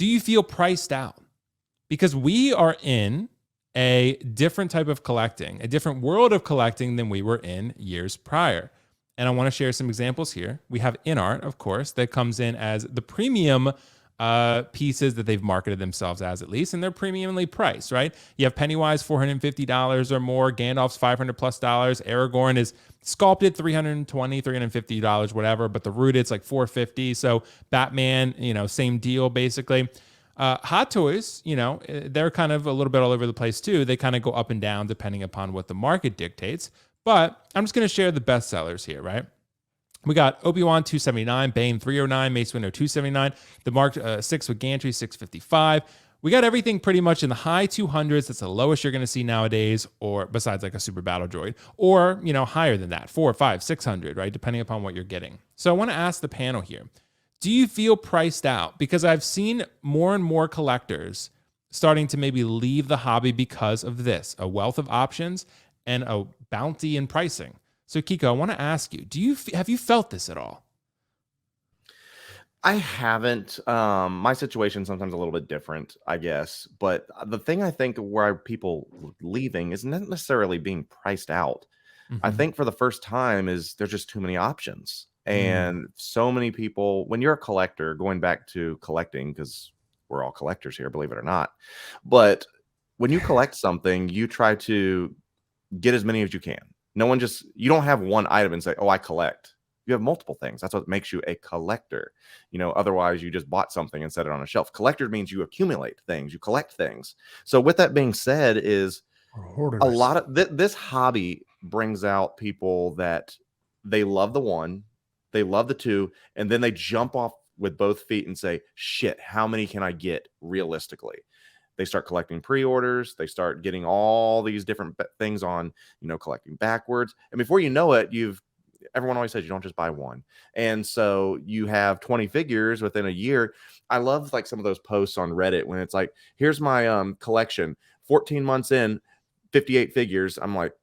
Do you feel priced out? Because we are in a different type of collecting, a different world of collecting than we were in years prior. And I want to share some examples here. We have InArt, of course, that comes in as the premium pieces that they've marketed themselves as, at least, and they're premiumly priced, right? You have Pennywise, $450 or more, Gandalf's $500 plus, Aragorn is sculpted $320, $350, whatever, but the rooted's like $450. So Batman, same deal basically. Hot Toys, they're kind of a little bit all over the place too. They kind of go up and down depending upon what the market dictates. But I'm just going to share the best sellers here, right? We got Obi-Wan $279, Bane $309, Mace Windu $279, the Mark 6 with Gantry $655. We got everything pretty much in the high 200s. That's the lowest you're going to see nowadays, or besides like a super battle droid, or higher than that, 400, 500, 600, right? Depending upon what you're getting. So I want to ask the panel here: do you feel priced out? Because I've seen more and more collectors starting to maybe leave the hobby because of this, a wealth of options and a bounty in pricing. So Keco, I want to ask you, have you felt this at all? I haven't. My situation sometimes a little bit different, I guess. But the thing I think where people leaving is not necessarily being priced out. I think for the first time is there's just too many options. And so many people, when you're a collector, going back to collecting, because we're all collectors here, believe it or not. But when you collect something, you try to get as many as you can. You don't have one item and say, oh, I collect. You have multiple things. That's what makes you a collector. Otherwise you just bought something and set it on a shelf. Collector means you accumulate things, you collect things. So with that being said, is a lot of this hobby brings out people that they love the one, they love the two, and then they jump off with both feet and say, shit, how many can I get realistically? They start collecting pre-orders. They start getting all these different things on, collecting backwards. And before you know it, everyone always says you don't just buy one. And so you have 20 figures within a year. I love like some of those posts on Reddit when it's like, here's my collection, 14 months in, 58 figures. I'm like,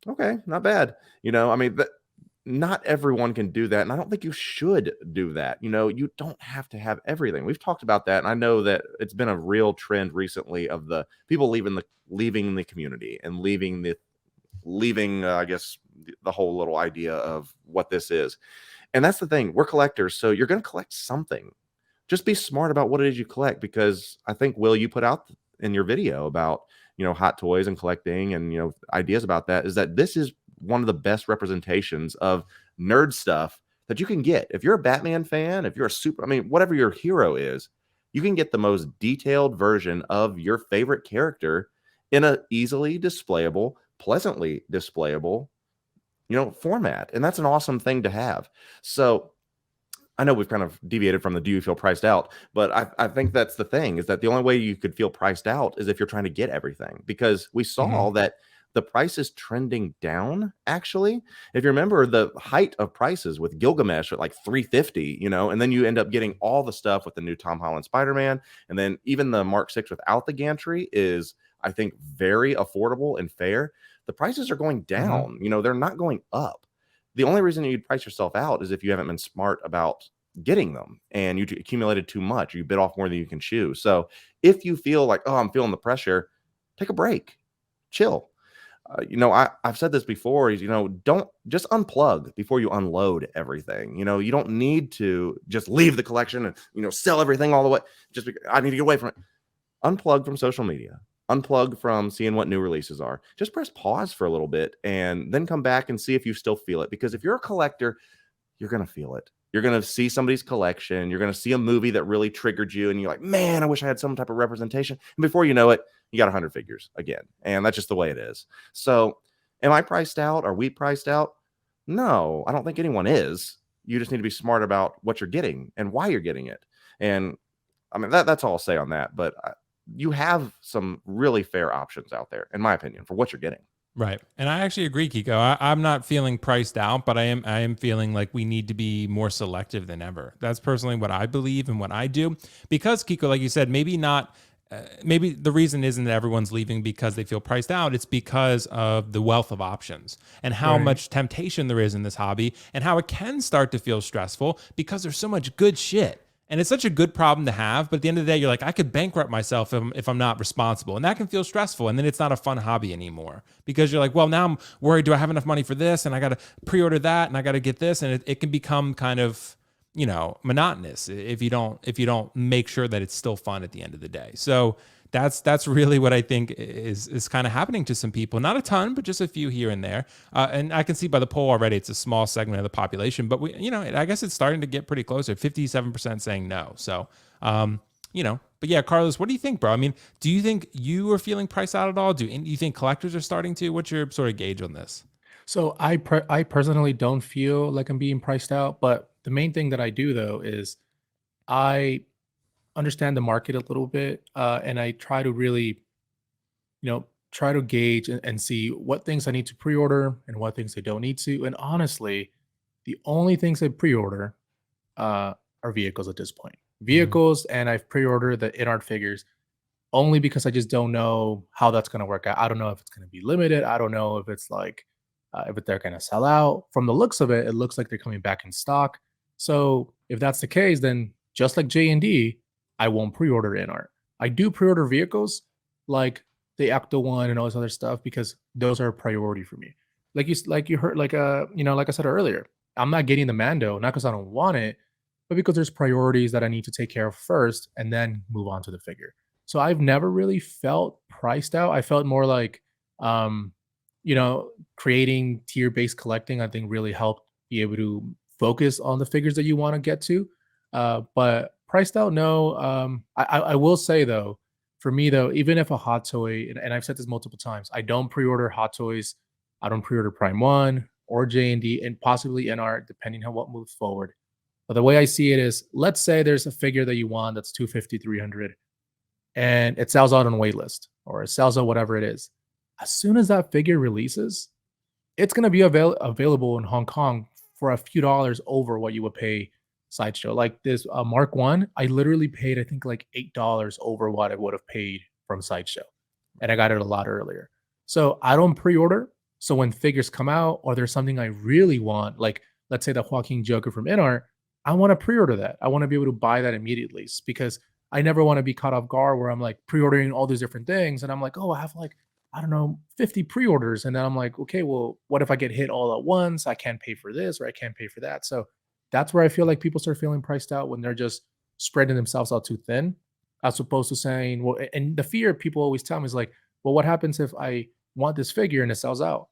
okay, not bad. Not everyone can do that. And I don't think you should do that. You don't have to have everything. We've talked about that. And I know that it's been a real trend recently of the people leaving the community and leaving, I guess, the whole little idea of what this is. And that's the thing. We're collectors. So you're going to collect something. Just be smart about what it is you collect, because I think, Will, you put out in your video about, Hot Toys and collecting and, ideas about that, is that this is one of the best representations of nerd stuff that you can get. If you're a Batman fan, if you're whatever your hero is, you can get the most detailed version of your favorite character in a easily displayable, pleasantly displayable, format. And that's an awesome thing to have. So I know we've kind of deviated from the do you feel priced out, but I think that's the thing, is that the only way you could feel priced out is if you're trying to get everything, because we saw that the price is trending down, actually. If you remember the height of prices with Gilgamesh at like $350, and then you end up getting all the stuff with the new Tom Holland Spider-Man, and then even the Mark 6 without the gantry is, I think, very affordable and fair. The prices are going down. They're not going up. The only reason you'd price yourself out is if you haven't been smart about getting them and you accumulated too much, or you bit off more than you can chew. So if you feel like, oh, I'm feeling the pressure, take a break, chill. I've said this before, is, don't just unplug before you unload everything. You don't need to just leave the collection and, sell everything all the way. Just because I need to get away from it. Unplug from social media, unplug from seeing what new releases are. Just press pause for a little bit and then come back and see if you still feel it. Because if you're a collector, you're going to feel it. You're going to see somebody's collection. You're going to see a movie that really triggered you. And you're like, man, I wish I had some type of representation. And before you know it, you got 100 figures again. And that's just the way it is. So am I priced out? Are we priced out? No, I don't think anyone is. You just need to be smart about what you're getting and why you're getting it. And that's all I'll say on that. But you have some really fair options out there, in my opinion, for what you're getting. Right. And I actually agree, Keco. I'm not feeling priced out, but I am feeling like we need to be more selective than ever. That's personally what I believe and what I do. Because, Keco, like you said, maybe the reason isn't that everyone's leaving because they feel priced out. It's because of the wealth of options and how much temptation there is in this hobby, and how it can start to feel stressful because there's so much good shit. And it's such a good problem to have. But at the end of the day, you're like, I could bankrupt myself if I'm not responsible. And that can feel stressful. And then it's not a fun hobby anymore because you're like, well, now I'm worried. Do I have enough money for this? And I got to pre-order that and I got to get this. And it can become kind of, monotonous if you don't make sure that it's still fun at the end of the day. So that's really what I think is kind of happening to some people. Not a ton, but just a few here and there. And I can see by the poll already, it's a small segment of the population. But I guess it's starting to get pretty close. 57% saying no. So, But yeah, Carlos, what do you think, bro? I mean, do you think you are feeling priced out at all? Do you think collectors are starting to? What's your sort of gauge on this? So I personally don't feel like I'm being priced out, but the main thing that I do though is I understand the market a little bit, and I try to really, try to gauge and see what things I need to pre-order and what things I don't need to. And honestly, the only things I pre-order are vehicles at this point. Vehicles, and I've pre-ordered the InArt figures only because I just don't know how that's going to work out. I don't know if it's going to be limited. I don't know if it's like if they're going to sell out. From the looks of it, it looks like they're coming back in stock. So if that's the case, then just like JND, I won't pre-order InArt. I do pre-order vehicles like the Ecto one and all this other stuff because those are a priority for me. Like you heard, like like I said earlier, I'm not getting the Mando not because I don't want it, but because there's priorities that I need to take care of first and then move on to the figure. So I've never really felt priced out. I felt more like, creating tier-based collecting, I think really helped be able to focus on the figures that you want to get to. But priced out, no. I will say though, for me though, even if a hot toy, and I've said this multiple times, I don't pre-order hot toys. I don't pre-order Prime 1 or JND and possibly NR, depending on what moves forward. But the way I see it is, let's say there's a figure that you want that's 250, 300, and it sells out on wait list or it sells out whatever it is. As soon as that figure releases, it's going to be available in Hong Kong for a few dollars over what you would pay Sideshow. Like this Mark 1, I literally paid, I think, like $8 over what I would have paid from Sideshow. And I got it a lot earlier. So I don't pre-order. So when figures come out or there's something I really want, like let's say the Joaquin Joker from InArt, I want to pre-order that. I want to be able to buy that immediately because I never want to be caught off guard where I'm like pre-ordering all these different things. And I'm like, oh, I have like, I don't know, 50 pre-orders. And then I'm like, okay, well, what if I get hit all at once? I can't pay for this or I can't pay for that. So that's where I feel like people start feeling priced out when they're just spreading themselves out too thin, as opposed to saying, well, and the fear people always tell me is like, well, what happens if I want this figure and it sells out?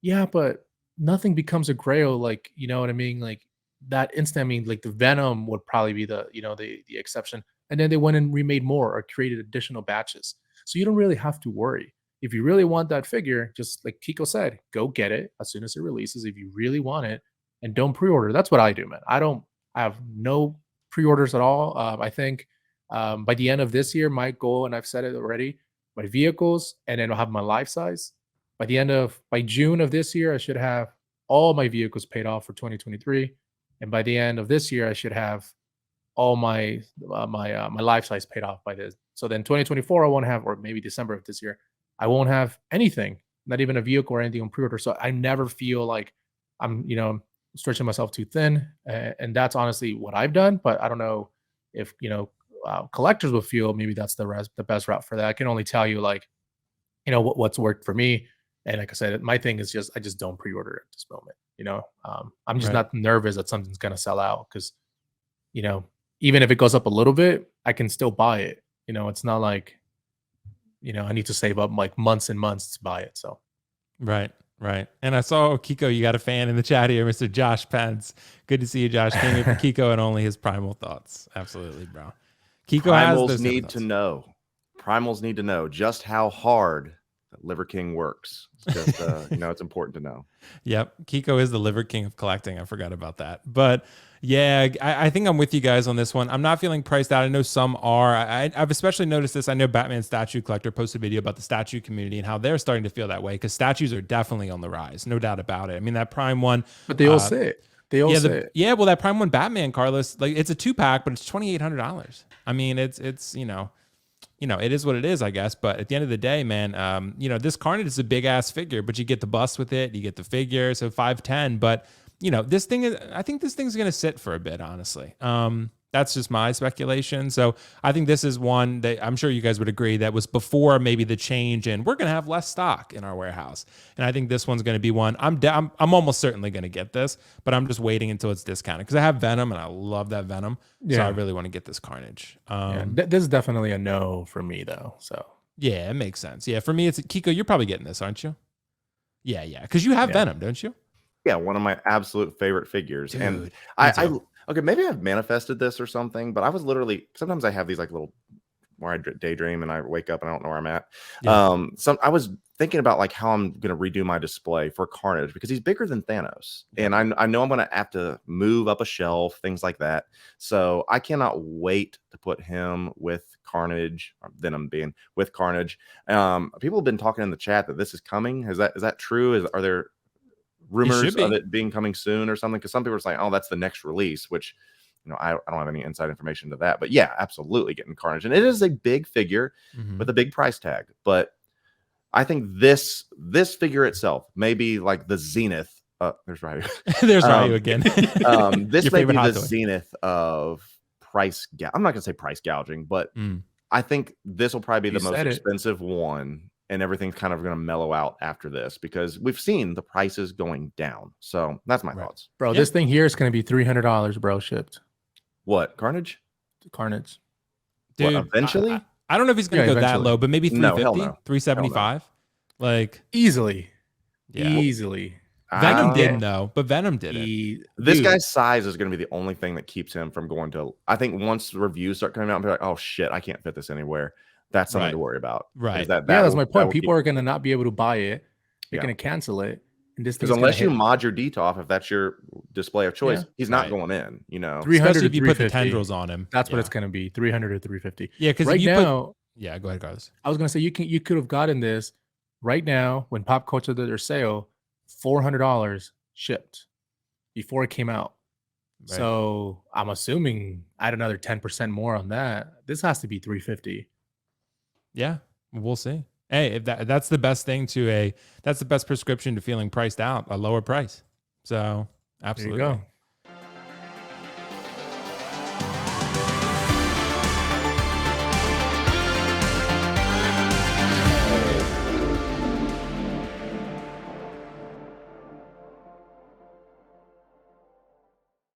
Yeah, but nothing becomes a grail. Like, you know what I mean? Like that instant, I mean, like the Venom would probably be the, the exception. And then they went and remade more or created additional batches. So you don't really have to worry. If you really want that figure, just like Keco said, go get it as soon as it releases if you really want it, and don't pre-order. That's what I do, man. I have no pre-orders at all. I think by the end of this year, my goal, and I've said it already, my vehicles, and then I'll have my life size. By June of this year, I should have all my vehicles paid off for 2023, and by the end of this year, I should have all my my life size paid off by this. So then 2024, I won't have, or maybe December of this year, I won't have anything, not even a vehicle or anything on pre-order. So I never feel like I'm, stretching myself too thin. And that's honestly what I've done. But I don't know if, collectors will feel maybe that's the best route for that. I can only tell you like, what's worked for me. And like I said, my thing is I just don't pre-order at this moment. I'm just not nervous that something's going to sell out because, even if it goes up a little bit, I can still buy it. It's not like, I need to save up like months and months to buy it. So, right. And I saw Keco, you got a fan in the chat here, Mr. Josh Pence. Good to see you, Josh. Came in for Keco and only his primal thoughts. Absolutely, bro. Keco Primals need to know. Primals need to know just how hard Liver King works. It's just, it's important to know. Yep. Keco is the Liver King of collecting. I forgot about that. But yeah, I think I'm with you guys on this one. I'm not feeling priced out. I know some are. I've especially noticed this. I know Batman Statue Collector posted a video about the statue community and how they're starting to feel that way because statues are definitely on the rise. No doubt about it. I mean, that Prime one. But they all say it. They all say it. Yeah, well, that Prime 1 Batman, Carlos, like it's a 2-pack, but it's $2,800. I mean, it's it is what it is, I guess. But at the end of the day, man, this Carnage is a big ass figure, but you get the bust with it, you get the figure, so 510. But this thing is, I think this thing's gonna sit for a bit, honestly. That's just my speculation. So I think this is one that I'm sure you guys would agree that was before maybe the change and we're going to have less stock in our warehouse. And I think this one's going to be one. I'm almost certainly going to get this, but I'm just waiting until it's discounted because I have Venom and I love that Venom. So I really want to get this Carnage. This is definitely a no for me though. So yeah, it makes sense. Yeah, for me, it's Keco. You're probably getting this, aren't you? Yeah, because you have Venom, don't you? Yeah, one of my absolute favorite figures. Dude, and I okay, maybe I've manifested this or something, but I was literally, sometimes I have these like little, where I daydream and I wake up and I don't know where I'm at. Yeah. I was thinking about like how I'm going to redo my display for Carnage because he's bigger than Thanos. And I know I'm going to have to move up a shelf, things like that. So I cannot wait to put him with Carnage, or Venom being with Carnage. People have been talking in the chat that this is coming. Is that true? Are there rumors of it being coming soon or something? Because some people are saying, oh, that's the next release, which, you know, I don't have any inside information to that. But yeah, absolutely getting Carnage. And it is a big figure with a big price tag. But I think this figure itself may be like the zenith. There's Ryu. There's Ryu again. This may be the zenith of price. I'm not going to say price gouging, but I think this will probably be the most expensive one. And everything's kind of going to mellow out after this because we've seen the prices going down. So that's my thoughts. Bro, this thing here is going to be $300, bro, shipped. What? Carnage? Carnage. Dude, what, eventually? I don't know if he's going to go that low, but maybe 350, no. 375. Like easily. Easily. Venom didn't though, but Venom didn't. This guy's size is going to be the only thing that keeps him from going to, I think once the reviews start coming out and be like, oh shit, I can't fit this anywhere. That's something to worry about. Right. That's my point. People are going to not be able to buy it. They're going to cancel it. Because unless you mod your DTOF, if that's your display of choice, he's not going in, you know. 300 if you put the tendrils on him. That's what it's going to be, 300 or 350. Yeah, because right now, go ahead, guys. I was going to say you could have gotten this right now when Pop Culture did their sale, $400 shipped before it came out. Right. So I'm assuming add another 10% more on that. This has to be 350. Yeah, we'll see. Hey, if that's the best thing that's the best prescription to feeling priced out, a lower price. So absolutely. There you go.